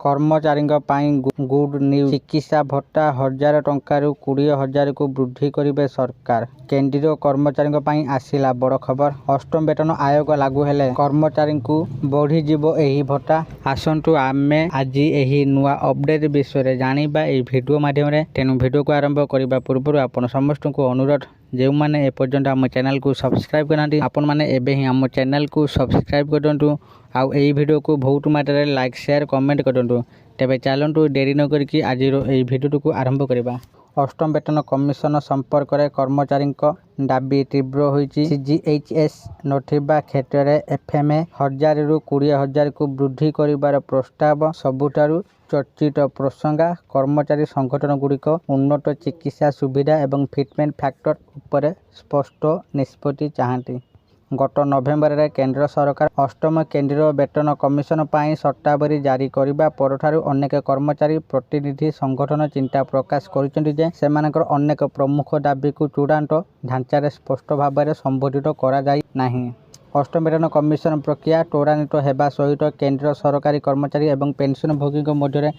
कर्मचारीଙ୍କ ପାଇଁ good news. चिकित्सा भत्ता 1000 टंकारु 20,000 को वृद्धि करिवे सरकार। केंद्रीय कर्मचारीଙ୍କ ପାଇଁ ଆସିଲା ବଡ଼ ଖବର। ଅଷ୍ଟମ ବେତନ ଆୟୋଗ ଲାଗୁ ହେଲେ କର୍ମଚାରୀଙ୍କୁ ବଢ଼ିଯିବ ଏହି ଭତ୍ତା। ଆସନ୍ତୁ ଆମେ ଆଜି ଏହି ନୂଆ ଅପଡେଟ୍ ବିଷୟରେ ଜାଣିବା ଏହି ଭିଡ଼ିଓ ମାଧ୍ୟମରେ। ତେଣୁ ଭିଡ଼ିଓକୁ ଆରମ୍ଭ କରିବା ପୂର୍ବରୁ ଆପଣ ସମସ୍ତଙ୍କୁ ଅନୁରୋଧ, ଯେଉଁମାନେ ଏପର୍ଯ୍ୟନ୍ତ ଆମ ଚ୍ୟାନେଲକୁ ସବସ୍କ୍ରାଇବ୍ କରିନାହାନ୍ତି ଆପଣମାନେ ଏବେ ହିଁ ଆମ ଚ୍ୟାନେଲକୁ ସବସ୍କ୍ରାଇବ୍ କରନ୍ତୁ ଆଉ ଏହି ଭିଡ଼ିଓକୁ ବହୁତ ମାତ୍ରାରେ ଲାଇକ୍ ସେୟାର କମେଣ୍ଟ କରନ୍ତୁ। ତେବେ ଚାଲନ୍ତୁ ଡେରି ନ କରିକି ଆଜିର ଏହି ଭିଡ଼ିଓଟିକୁ ଆରମ୍ଭ କରିବା। ଅଷ୍ଟମ ବେତନ କମିଶନ ସମ୍ପର୍କରେ କର୍ମଚାରୀଙ୍କ ଦାବି ତୀବ୍ର ହୋଇଛି। CGHS ନଥିବା କ୍ଷେତ୍ରରେ FMA 1000ରୁ 20,000କୁ ବୃଦ୍ଧି କରିବାର ପ୍ରସ୍ତାବ ସବୁଠାରୁ ଚର୍ଚ୍ଚିତ ପ୍ରସଙ୍ଗ। କର୍ମଚାରୀ ସଂଗଠନଗୁଡ଼ିକ ଉନ୍ନତ ଚିକିତ୍ସା ସୁବିଧା ଏବଂ ଫିଟମେଣ୍ଟ ଫ୍ୟାକ୍ଟର ଉପରେ ସ୍ପଷ୍ଟ ନିଷ୍ପତ୍ତି ଚାହାନ୍ତି। ଗତ ନଭେମ୍ବରରେ କେନ୍ଦ୍ର ସରକାର ଅଷ୍ଟମ କେନ୍ଦ୍ରୀୟ ବେତନ କମିଶନ ପାଇଁ ସର୍ତ୍ତାବଳୀ ଜାରି କରିବା ପରଠାରୁ ଅନେକ କର୍ମଚାରୀ ପ୍ରତିନିଧି ସଂଗଠନ ଚିନ୍ତା ପ୍ରକାଶ କରିଛନ୍ତି ଯେ ସେମାନଙ୍କର ଅନେକ ପ୍ରମୁଖ ଦାବିକୁ ଚୂଡ଼ାନ୍ତ ଢାଞ୍ଚାରେ ସ୍ପଷ୍ଟ ଭାବରେ ସମ୍ବୋଧିତ କରାଯାଇ ନାହିଁ। ଅଷ୍ଟମ ବେତନ କମିଶନ ପ୍ରକ୍ରିୟା ତ୍ୱରାନ୍ୱିତ ହେବା ସହିତ କେନ୍ଦ୍ର ସରକାରୀ କର୍ମଚାରୀ ଏବଂ ପେନ୍ସନଭୋଗୀଙ୍କ ମଧ୍ୟରେ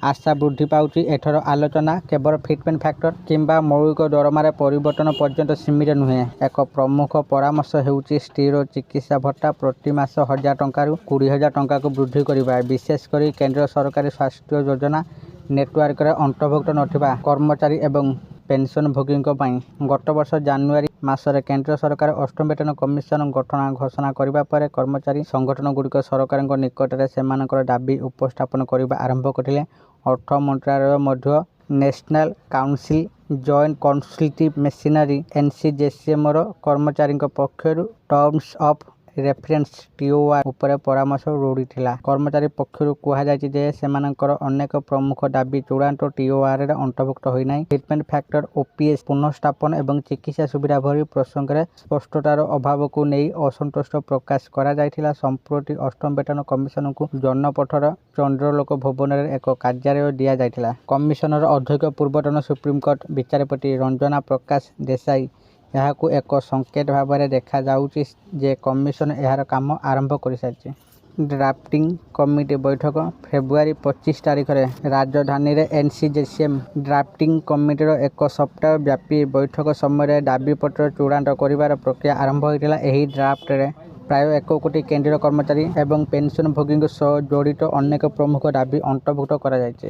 ଆଶା ବୃଦ୍ଧି ପାଉଛି। ଏଥର ଆଲୋଚନା କେବଳ ଫିଟମେଣ୍ଟ ଫ୍ୟାକ୍ଟର କିମ୍ବା ମୌଳିକ ଦରମାରେ ପରିବର୍ତ୍ତନ ପର୍ଯ୍ୟନ୍ତ ସୀମିତ ନୁହେଁ। ଏକ ପ୍ରମୁଖ ପରାମର୍ଶ ହେଉଛି ସ୍ଥିର ଚିକିତ୍ସା ଭତ୍ତା ପ୍ରତି ମାସ 1000 ଟଙ୍କାରୁ 20,000 ଟଙ୍କାକୁ ବୃଦ୍ଧି କରିବା। ବିଶେଷ କରି କେନ୍ଦ୍ର ସରକାରୀ ସ୍ୱାସ୍ଥ୍ୟ ଯୋଜନା ନେଟୱାର୍କରେ ଅନ୍ତର୍ଭୁକ୍ତ ନଥିବା କର୍ମଚାରୀ ଏବଂ ପେନ୍ସନଭୋଗୀଙ୍କ ପାଇଁ। ଗତ ବର୍ଷ ଜାନୁଆରୀ ମାସରେ କେନ୍ଦ୍ର ସରକାର ଅଷ୍ଟମ ବେତନ କମିଶନ ଗଠନ ଘୋଷଣା କରିବା ପରେ କର୍ମଚାରୀ ସଂଗଠନଗୁଡ଼ିକ ସରକାରଙ୍କ ନିକଟରେ ସେମାନଙ୍କର ଦାବି ଉପସ୍ଥାପନ କରିବା ଆରମ୍ଭ କରିଥିଲେ। ଅର୍ଥ ମନ୍ତ୍ରାଳୟ ମଧ୍ୟ ନ୍ୟାସନାଲ କାଉନସିଲ ଜଏଣ୍ଟ କନସଲ୍ଟିଭ ମେସିନାରୀ NCJCMର କର୍ମଚାରୀଙ୍କ ପକ୍ଷରୁ ଟର୍ମସ୍ ଅଫ୍ ରେଫରେନ୍ସ TOR ଉପରେ ପରାମର୍ଶ ଲୋଡ଼ିଥିଲା। କର୍ମଚାରୀ ପକ୍ଷରୁ କୁହାଯାଇଛି ଯେ ସେମାନଙ୍କର ଅନେକ ପ୍ରମୁଖ ଦାବି ଚୂଡ଼ାନ୍ତ TORରେ ଅନ୍ତର୍ଭୁକ୍ତ ହୋଇନାହିଁ। ଫିଟମେଣ୍ଟ ଫ୍ୟାକ୍ଟର OPS ପୁନଃସ୍ଥାପନ ଏବଂ ଚିକିତ୍ସା ସୁବିଧା ଭଳି ପ୍ରସଙ୍ଗରେ ସ୍ପଷ୍ଟତାର ଅଭାବକୁ ନେଇ ଅସନ୍ତୋଷ ପ୍ରକାଶ କରାଯାଇଥିଲା। ସମ୍ପ୍ରତି ଅଷ୍ଟମ ବେତନ କମିଶନକୁ ଜନପଥର ଚନ୍ଦ୍ରଲୋକ ଭବନରେ ଏକ କାର୍ଯ୍ୟାଳୟ ଦିଆଯାଇଥିଲା। କମିଶନର ଅଧ୍ୟକ୍ଷ ପୂର୍ବତନ ସୁପ୍ରିମକୋର୍ଟ ବିଚାରପତି ରଞ୍ଜନା ପ୍ରକାଶ ଦେଶାଇ ଏହାକୁ ଏକ ସଂକେତ ଭାବରେ ଦେଖାଯାଉଛି ଯେ କମିଶନ ଏହାର କାମ ଆରମ୍ଭ କରିସାରିଛି। ଡ୍ରାଫ୍ଟିଂ କମିଟି ବୈଠକ ଫେବୃଆରୀ 25 ତାରିଖରେ ରାଜଧାନୀରେ NCJCM ଡ୍ରାଫ୍ଟିଂ କମିଟିର ଏକ ସପ୍ତାହ ବ୍ୟାପୀ ବୈଠକ ସମୟରେ ଦାବିପତ୍ର ଚୂଡ଼ାନ୍ତ କରିବାର ପ୍ରକ୍ରିୟା ଆରମ୍ଭ ହୋଇଥିଲା। ଏହି ଡ୍ରାଫ୍ଟରେ ପ୍ରାୟ 1 କୋଟି କେନ୍ଦ୍ରୀୟ କର୍ମଚାରୀ ଏବଂ ପେନ୍ସନଭୋଗୀଙ୍କ ସହ ଜଡ଼ିତ ଅନେକ ପ୍ରମୁଖ ଦାବି ଅନ୍ତର୍ଭୁକ୍ତ କରାଯାଇଛି।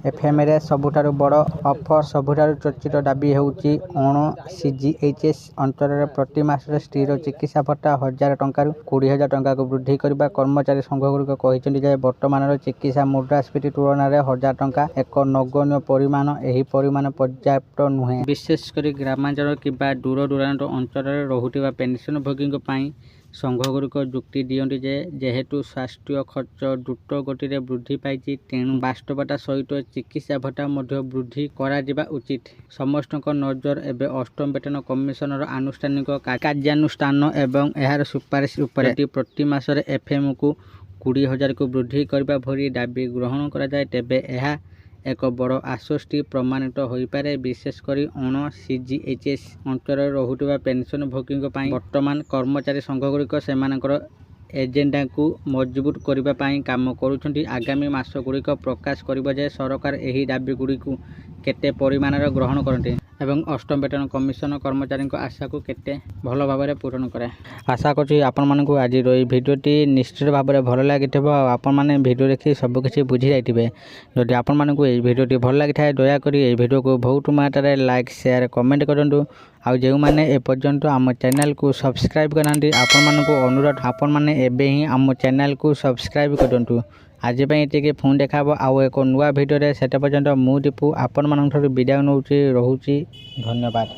FMAରେ ସବୁଠାରୁ ବଡ଼ ଅଫର ସବୁଠାରୁ ଚର୍ଚ୍ଚିତ ଦାବି ହେଉଛି ଅଣ CGHS ଅଞ୍ଚଳରେ ପ୍ରତି ମାସରେ ସ୍ଥିର ଚିକିତ୍ସା ଭତ୍ତା 1000 ଟଙ୍କାରୁ 20,000 ଟଙ୍କାକୁ ବୃଦ୍ଧି କରିବା। କର୍ମଚାରୀ ସଂଘଗୁଡ଼ିକ କହିଛନ୍ତି ଯେ ବର୍ତ୍ତମାନର ଚିକିତ୍ସା ମୁଦ୍ରାସ୍ଫୀତି ତୁଳନାରେ 1000 ଟଙ୍କା ଏକ ନଗଣ୍ୟ ପରିମାଣ। ଏହି ପରିମାଣ ପର୍ଯ୍ୟାପ୍ତ ନୁହେଁ, ବିଶେଷ କରି ଗ୍ରାମାଞ୍ଚଳ କିମ୍ବା ଦୂରଦୂରାନ୍ତ ଅଞ୍ଚଳରେ ରହୁଥିବା ପେନ୍ସନଭୋଗୀଙ୍କ ପାଇଁ। ସଂଘଗୁଡ଼ିକ ଯୁକ୍ତି ଦିଅନ୍ତି ଯେ ଯେହେତୁ ସ୍ୱାସ୍ଥ୍ୟ ଖର୍ଚ୍ଚ ଦ୍ରୁତ ଗତିରେ ବୃଦ୍ଧି ପାଇଛି ତେଣୁ ବାସ୍ତବତା ସହିତ ଚିକିତ୍ସା ଭତ୍ତା ମଧ୍ୟ ବୃଦ୍ଧି କରାଯିବା ଉଚିତ। ସମସ୍ତଙ୍କ ନଜର ଏବେ ଅଷ୍ଟମ ବେତନ କମିଶନର ଆନୁଷ୍ଠାନିକ କାର୍ଯ୍ୟାନୁଷ୍ଠାନ ଏବଂ ଏହାର ସୁପାରିଶ ଉପରେ। ଯଦି ପ୍ରତି ମାସରେ FMAକୁ 20,000କୁ ବୃଦ୍ଧି କରିବା ଭଳି ଦାବି ଗ୍ରହଣ କରାଯାଏ ତେବେ ଏହା ଏକ ବଡ଼ ଆଶ୍ୱସ୍ତି ପ୍ରମାଣିତ ହୋଇପାରେ, ବିଶେଷ କରି ଅଣ CGHS ଅଞ୍ଚଳରେ ରହୁଥିବା ପେନ୍ସନଭୋଗୀଙ୍କ ପାଇଁ। ବର୍ତ୍ତମାନ କର୍ମଚାରୀ ସଂଘଗୁଡ଼ିକ ସେମାନଙ୍କର ଏଜେଣ୍ଡାକୁ ମଜବୁତ କରିବା ପାଇଁ କାମ କରୁଛନ୍ତି। ଆଗାମୀ ମାସଗୁଡ଼ିକ ପ୍ରକାଶ କରିବ ଯେ ସରକାର ଏହି ଦାବିଗୁଡ଼ିକୁ କେତେ ପରିମାଣରେ ଗ୍ରହଣ କରନ୍ତି ଏବଂ ଅଷ୍ଟମ ବେତନ କମିଶନ କର୍ମଚାରୀଙ୍କ ଆଶାକୁ କେତେ ଭଲ ଭାବରେ ପୂରଣ କରେ। ଆଶା କରୁଛି ଆପଣମାନଙ୍କୁ ଆଜିର ଏହି ଭିଡ଼ିଓଟି ନିଶ୍ଚିତ ଭାବରେ ଭଲ ଲାଗିଥିବ ଆଉ ଆପଣମାନେ ଭିଡ଼ିଓ ଦେଖି ସବୁକିଛି ବୁଝିଯାଇଥିବେ। ଯଦି ଆପଣମାନଙ୍କୁ ଏହି ଭିଡ଼ିଓଟି ଭଲ ଲାଗିଥାଏ ଦୟାକରି ଏହି ଭିଡ଼ିଓକୁ ବହୁତ ମାତ୍ରାରେ ଲାଇକ୍ ସେୟାର କମେଣ୍ଟ କରନ୍ତୁ ଆଉ ଯେଉଁମାନେ ଏପର୍ଯ୍ୟନ୍ତ ଆମ ଚ୍ୟାନେଲକୁ ସବସ୍କ୍ରାଇବ୍ କରିନାହାନ୍ତି ଆପଣମାନଙ୍କୁ ଅନୁରୋଧ ଆପଣମାନେ ଏବେ ହିଁ ଆମ ଚ୍ୟାନେଲକୁ ସବସ୍କ୍ରାଇବ୍ କରନ୍ତୁ। ଆଜି ପାଇଁ ଏତିକି, ପୁଣି ଦେଖା ହେବ ଆଉ ଏକ ନୂଆ ଭିଡ଼ିଓରେ। ସେତେ ପର୍ଯ୍ୟନ୍ତ ମୁଁ ଦୀପୁ ଆପଣମାନଙ୍କଠାରୁ ବିଦାୟ ନେଉଛି। ରହୁଛି, ଧନ୍ୟବାଦ।